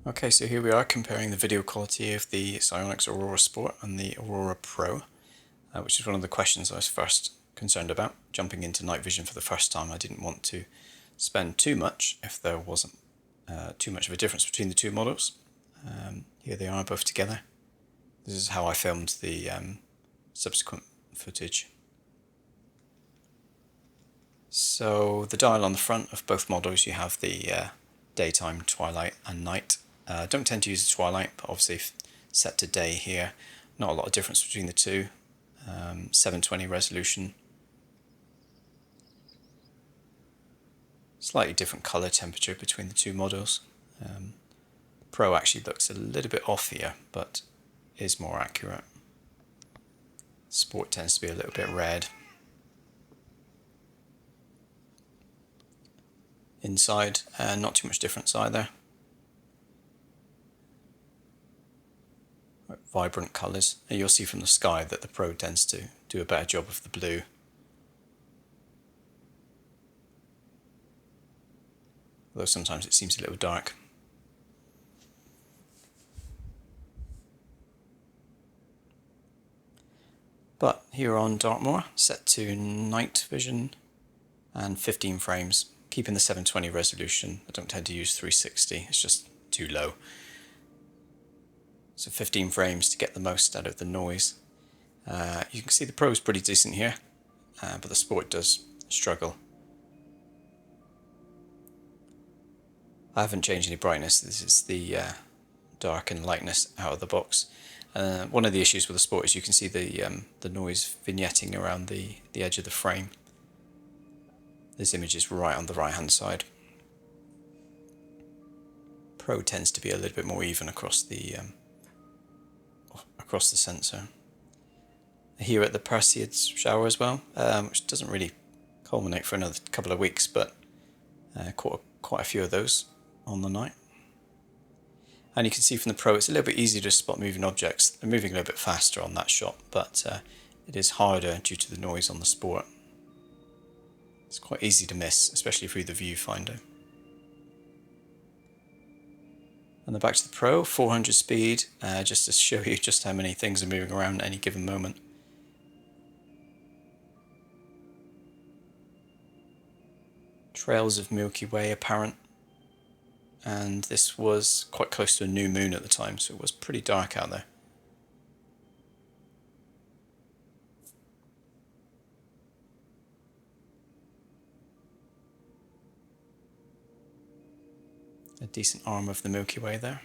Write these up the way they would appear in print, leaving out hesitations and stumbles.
Okay, so here we are comparing the video quality of the SiOnyx Aurora Sport and the Aurora Pro, which is one of the questions I was first concerned about. Jumping into night vision for the first time, I didn't want to spend too much if there wasn't too much of a difference between the two models. Here they are both together. This is how I filmed the subsequent footage. So the dial on the front of both models, you have the daytime, twilight and night. Don't tend to use the twilight, but obviously set to day here. Not a lot of difference between the two. 720 resolution. Slightly different colour temperature between the two models. Pro actually looks a little bit off here, but is more accurate. Sport tends to be a little bit red. Inside, not too much difference either. Vibrant colours. You'll see from the sky that the Pro tends to do a better job of the blue. Although sometimes it seems a little dark. But here on Dartmoor, set to night vision and 15 frames, keeping the 720 resolution. I don't tend to use 360, it's just too low. So 15 frames to get the most out of the noise. You can see the Pro is pretty decent here, but the Sport does struggle. I haven't changed any brightness. This is the dark and lightness out of the box. One of the issues with the Sport is you can see the noise vignetting around the edge of the frame. This image is right on the right hand side. Pro tends to be a little bit more even across the sensor. Here at the Perseids shower as well, which doesn't really culminate for another couple of weeks, but quite a few of those on the night. And you can see from the Pro it's a little bit easier to spot moving objects. They're moving a little bit faster on that shot, but it is harder due to the noise on the Sport. It's quite easy to miss, especially through the viewfinder. And then back to the Pro, 400 speed, just to show you just how many things are moving around at any given moment. Trails of Milky Way apparent, and this was quite close to a new moon at the time, so it was pretty dark out there. A decent arm of the Milky Way there.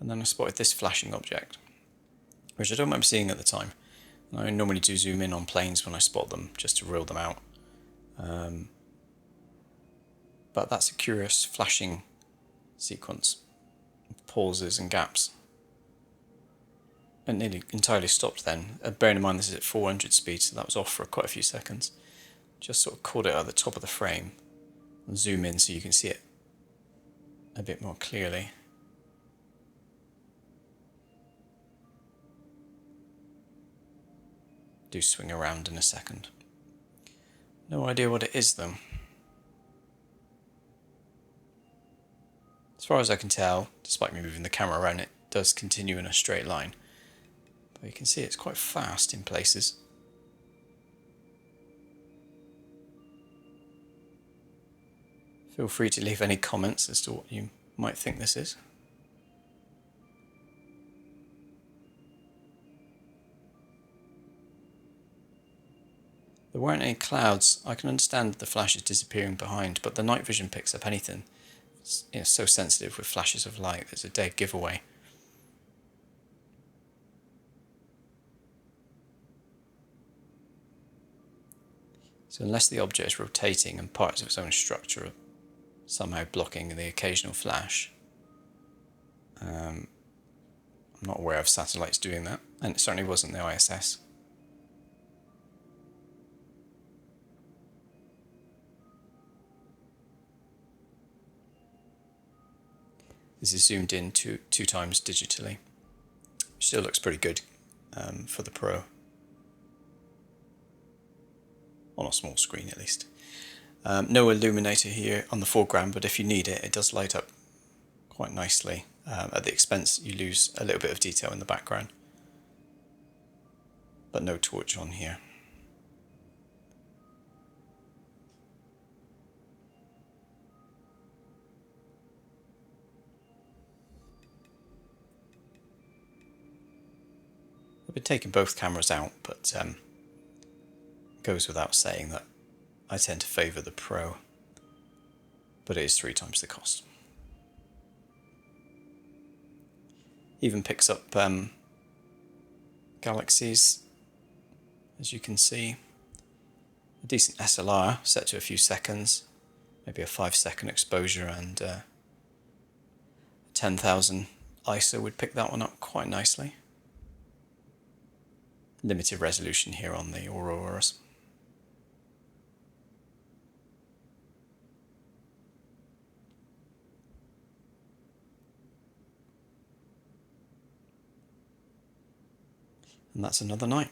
And then I spotted this flashing object, which I don't remember seeing at the time. I normally do zoom in on planes when I spot them, just to rule them out. But that's a curious flashing sequence, pauses and gaps. It nearly entirely stopped then. Bearing in mind this is at 400 speed, so that was off for quite a few seconds. Just sort of caught it at the top of the frame and zoom in so you can see it a bit more clearly. Do swing around in a second. No idea what it is though. As far as I can tell, despite me moving the camera around, it does continue in a straight line. But you can see it's quite fast in places. Feel free to leave any comments as to what you might think this is. There weren't any clouds. I can understand the flashes disappearing behind, but the night vision picks up anything. It's so sensitive with flashes of light. It's a dead giveaway. So unless the object is rotating and parts of its own structure are somehow blocking the occasional flash, I'm not aware of satellites doing that, and it certainly wasn't the ISS. This is zoomed in two times digitally. Still looks pretty good for the Pro. On a small screen at least. No illuminator here on the foreground, but if you need it, it does light up quite nicely. At the expense, you lose a little bit of detail in the background, but no torch on here. I've been taking both cameras out, but it goes without saying that I tend to favour the Pro, but it is 3 times the cost. Even picks up galaxies, as you can see. A decent SLR set to a few seconds, maybe a 5-second exposure, and 10,000 ISO would pick that one up quite nicely. Limited resolution here on the Auroras. And that's another night.